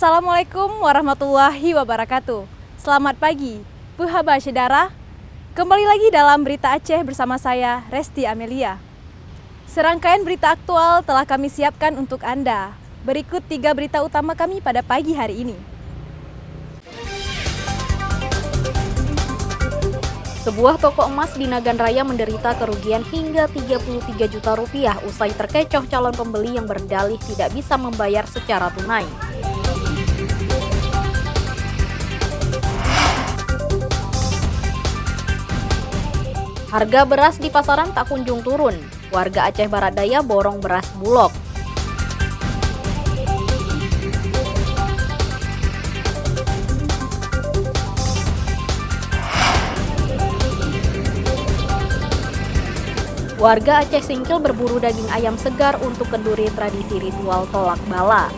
Assalamualaikum warahmatullahi wabarakatuh. Selamat pagi, Puhaba Syedara. Kembali lagi dalam Berita Aceh bersama saya, Resti Amelia. Serangkaian berita aktual telah kami siapkan untuk Anda. Berikut 3 berita utama kami pada pagi hari ini. Sebuah toko emas di Nagan Raya menderita kerugian hingga 33 juta rupiah usai terkecoh calon pembeli yang berdalih tidak bisa membayar secara tunai. Harga beras di pasaran tak kunjung turun. Warga Aceh Barat Daya borong beras Bulog. Warga Aceh Singkil berburu daging ayam segar untuk kenduri tradisi ritual tolak bala.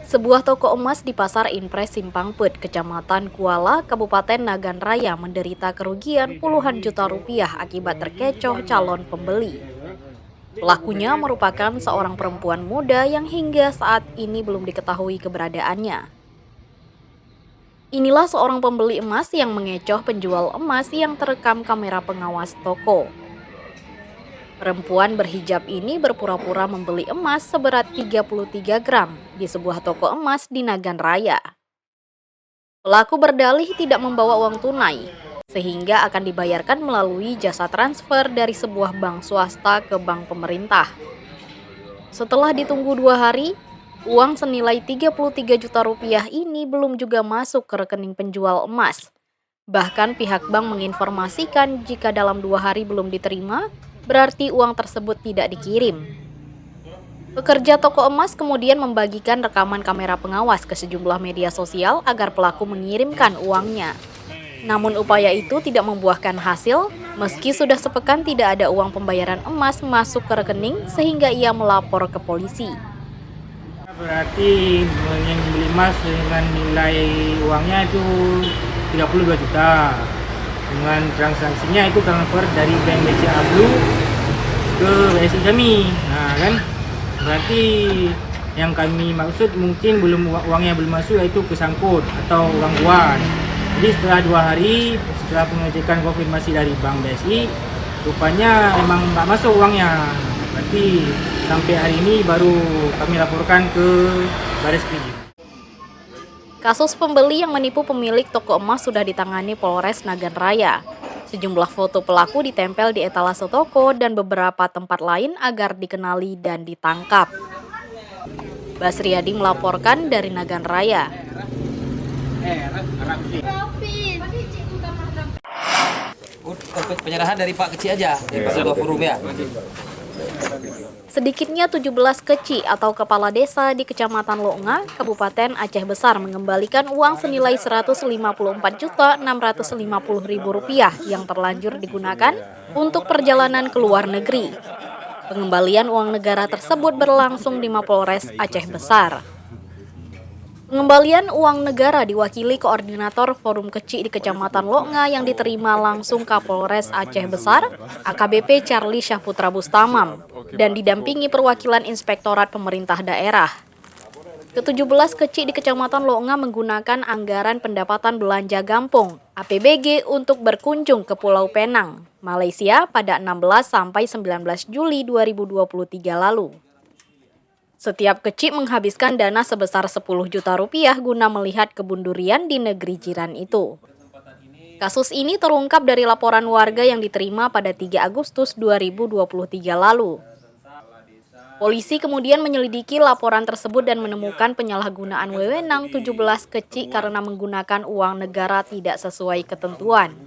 Sebuah toko emas di Pasar Impres Simpang Pet, Kecamatan Kuala, Kabupaten Nagan Raya menderita kerugian puluhan juta rupiah akibat terkecoh calon pembeli. Pelakunya merupakan seorang perempuan muda yang hingga saat ini belum diketahui keberadaannya. Inilah seorang pembeli emas yang mengecoh penjual emas yang terekam kamera pengawas toko. Perempuan berhijab ini berpura-pura membeli emas seberat 33 gram di sebuah toko emas di Nagan Raya. Pelaku berdalih tidak membawa uang tunai, sehingga akan dibayarkan melalui jasa transfer dari sebuah bank swasta ke bank pemerintah. Setelah ditunggu 2 hari, uang senilai 33 juta rupiah ini belum juga masuk ke rekening penjual emas. Bahkan pihak bank menginformasikan jika dalam 2 hari belum diterima, berarti uang tersebut tidak dikirim. Pekerja toko emas kemudian membagikan rekaman kamera pengawas ke sejumlah media sosial agar pelaku mengirimkan uangnya. Namun upaya itu tidak membuahkan hasil, meski sudah sepekan tidak ada uang pembayaran emas masuk ke rekening sehingga ia melapor ke polisi. Berarti yang beli emas dengan nilai uangnya itu 32 juta. Dengan transaksinya itu transfer dari Bank BCA Blue ke BSI kami. Nah kan, berarti yang kami maksud mungkin uangnya belum masuk, yaitu kesangkut atau gangguan. Jadi setelah 2 hari setelah pengecekan konfirmasi dari Bank BSI, rupanya emang nggak masuk uangnya. Berarti sampai hari ini baru kami laporkan ke Bareskrim. Kasus pembeli yang menipu pemilik toko emas sudah ditangani Polres Nagan Raya. Sejumlah foto pelaku ditempel di etalase toko dan beberapa tempat lain agar dikenali dan ditangkap. Basriadi melaporkan dari Nagan Raya. Penyerahan dari Pak Kecil aja, dari Pak Ketua Forum ya. Sedikitnya 17 keci atau kepala desa di Kecamatan Longa, Kabupaten Aceh Besar mengembalikan uang senilai Rp154.650.000 yang terlanjur digunakan untuk perjalanan ke luar negeri. Pengembalian uang negara tersebut berlangsung di Mapolres Aceh Besar. Pengembalian uang negara diwakili Koordinator Forum Keci di Kecamatan Longa yang diterima langsung Kapolres Aceh Besar, AKBP Charlie Syahputra Bustamam, dan didampingi perwakilan Inspektorat Pemerintah Daerah. Ke-17 keci di Kecamatan Longa menggunakan anggaran pendapatan belanja gampung (APBG) untuk berkunjung ke Pulau Penang, Malaysia pada 16 sampai 19 Juli 2023 lalu. Setiap keci menghabiskan dana sebesar 10 juta rupiah guna melihat kebun durian di negeri jiran itu. Kasus ini terungkap dari laporan warga yang diterima pada 3 Agustus 2023 lalu. Polisi kemudian menyelidiki laporan tersebut dan menemukan penyalahgunaan wewenang 17 keci karena menggunakan uang negara tidak sesuai ketentuan.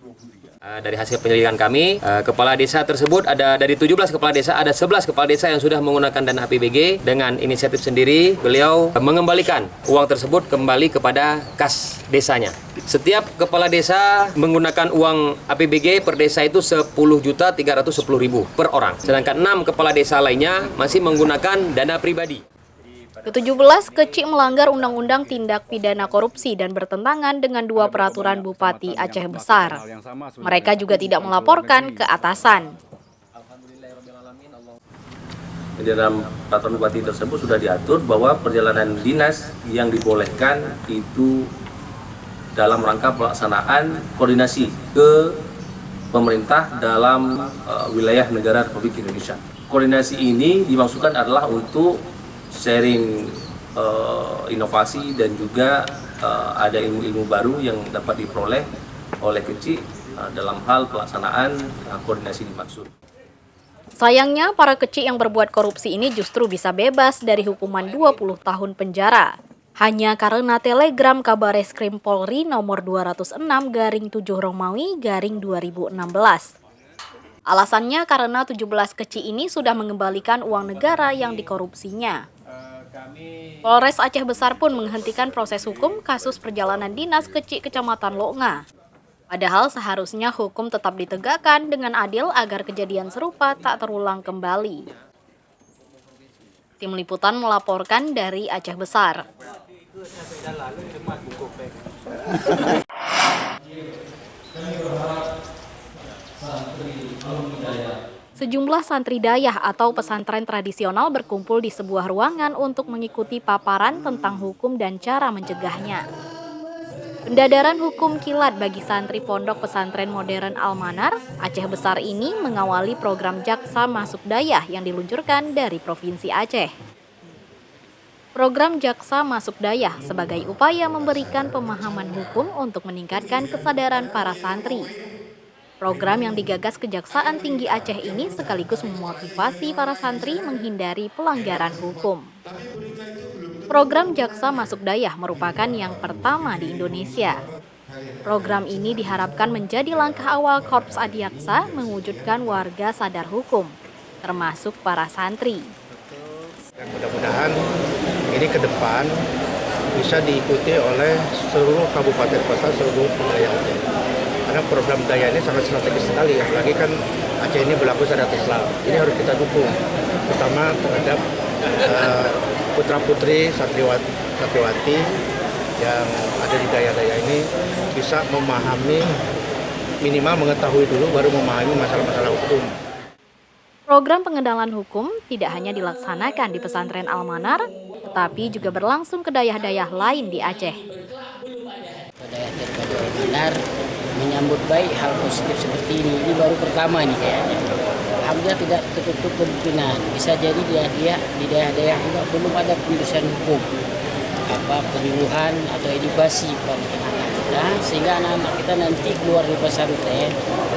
Dari hasil penyelidikan kami, kepala desa tersebut ada dari 17 kepala desa, ada 11 kepala desa yang sudah menggunakan dana APBG. Dengan inisiatif sendiri, beliau mengembalikan uang tersebut kembali kepada kas desanya. Setiap kepala desa menggunakan uang APBG per desa itu 10.310.000 per orang. Sedangkan 6 kepala desa lainnya masih menggunakan dana pribadi. Ke-17, Kecik melanggar Undang-Undang Tindak Pidana Korupsi dan bertentangan dengan 2 peraturan Bupati Aceh Besar. Mereka juga tidak melaporkan ke atasan. Di dalam peraturan bupati tersebut sudah diatur bahwa perjalanan dinas yang dibolehkan itu dalam rangka pelaksanaan koordinasi ke pemerintah dalam wilayah negara Republik Indonesia. Koordinasi ini dimaksudkan adalah untuk sharing inovasi dan juga ada ilmu-ilmu baru yang dapat diperoleh oleh Kecik dalam hal pelaksanaan koordinasi dimaksud. Sayangnya, para kecik yang berbuat korupsi ini justru bisa bebas dari hukuman 20 tahun penjara. Hanya karena telegram Kabareskrim Polri nomor 206/7 Romawi /2016. Alasannya karena 17 kecik ini sudah mengembalikan uang negara yang dikorupsinya. Polres Aceh Besar pun menghentikan proses hukum kasus perjalanan dinas Kecik Kecamatan Loknga. Padahal seharusnya hukum tetap ditegakkan dengan adil agar kejadian serupa tak terulang kembali. Tim Liputan melaporkan dari Aceh Besar. Sejumlah santri dayah atau pesantren tradisional berkumpul di sebuah ruangan untuk mengikuti paparan tentang hukum dan cara mencegahnya. Pendadaran hukum kilat bagi santri pondok pesantren modern Al-Manar, Aceh Besar ini mengawali program Jaksa Masuk Dayah yang diluncurkan dari Provinsi Aceh. Program Jaksa Masuk Dayah sebagai upaya memberikan pemahaman hukum untuk meningkatkan kesadaran para santri. Program yang digagas Kejaksaan Tinggi Aceh ini sekaligus memotivasi para santri menghindari pelanggaran hukum. Program Jaksa Masuk Dayah merupakan yang pertama di Indonesia. Program ini diharapkan menjadi langkah awal Korps Adiaksa mewujudkan warga sadar hukum, termasuk para santri. Dan mudah-mudahan ini ke depan bisa diikuti oleh seluruh kabupaten kota, seluruh wilayah Aceh. Karena program daya ini sangat strategis sekali, apalagi kan Aceh ini berlaku syariat Islam. Ini harus kita dukung, terutama terhadap putra-putri santriwati yang ada di daya-daya ini bisa memahami, minimal mengetahui dulu baru memahami masalah-masalah hukum. Program pengenalan hukum tidak hanya dilaksanakan di pesantren Al-Manar, tetapi juga berlangsung ke dayah-dayah lain di Aceh. Dayah terpadu Al-Manar menyambut baik hal positif seperti ini. Ini baru pertama nih kayaknya. Alhamdulillah tidak tertutup kemungkinan. Bisa jadi dia di daerah-daerah juga belum ada pendidikan hukum, penyuluhan atau edukasi pada anak-anak kita, sehingga anak-anak kita nanti keluar dari pesantren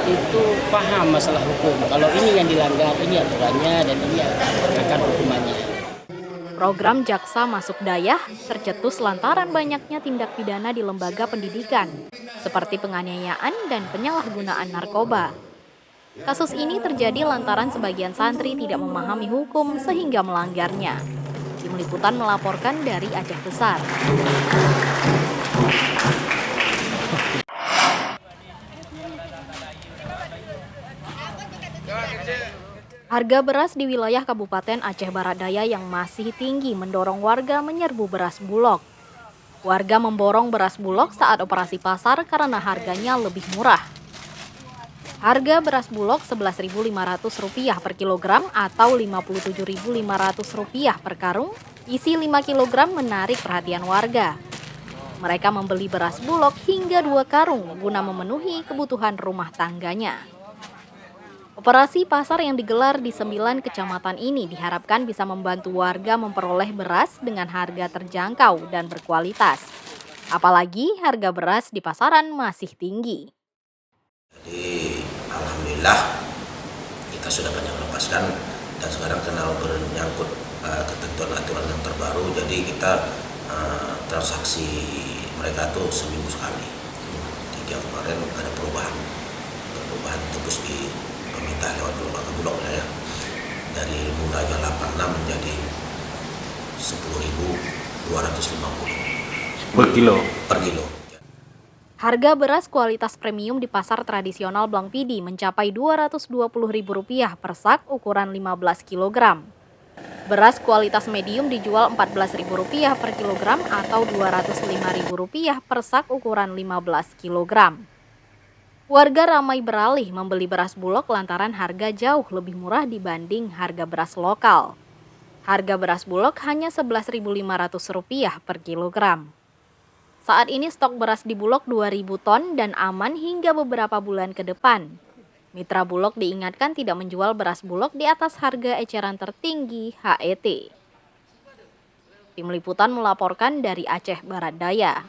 itu paham masalah hukum. Kalau ini yang dilanggar, ini aturannya dan ini akan hukumannya. Program Jaksa Masuk Dayah tercetus lantaran banyaknya tindak pidana di lembaga pendidikan, seperti penganiayaan dan penyalahgunaan narkoba. Kasus ini terjadi lantaran sebagian santri tidak memahami hukum sehingga melanggarnya. Tim Liputan melaporkan dari Aceh Besar. Harga beras di wilayah Kabupaten Aceh Barat Daya yang masih tinggi mendorong warga menyerbu beras Bulog. Warga memborong beras Bulog saat operasi pasar karena harganya lebih murah. Harga beras Bulog Rp11.500 per kilogram atau Rp57.500 per karung, isi 5 kilogram menarik perhatian warga. Mereka membeli beras Bulog hingga 2 karung guna memenuhi kebutuhan rumah tangganya. Operasi pasar yang digelar di 9 kecamatan ini diharapkan bisa membantu warga memperoleh beras dengan harga terjangkau dan berkualitas. Apalagi harga beras di pasaran masih tinggi. Jadi alhamdulillah kita sudah banyak lepaskan dan sekarang karena bernyangkut ketentuan aturan yang terbaru, jadi kita transaksi mereka tuh seminggu sekali. Jadi kemarin ada perubahan akan tebus di pemerintah lewat Bulog ya. Dari mulanya 86 menjadi 10.250 per kilo. per kilo. Harga beras kualitas premium di pasar tradisional Blangpidi mencapai Rp220.000 per sak ukuran 15 kg. Beras kualitas medium dijual Rp14.000 per kilogram atau Rp205.000 per sak ukuran 15 kg. Warga ramai beralih membeli beras Bulog lantaran harga jauh lebih murah dibanding harga beras lokal. Harga beras Bulog hanya Rp11.500 per kilogram. Saat ini stok beras di Bulog 2.000 ton dan aman hingga beberapa bulan ke depan. Mitra Bulog diingatkan tidak menjual beras Bulog di atas harga eceran tertinggi HET. Tim Liputan melaporkan dari Aceh Barat Daya.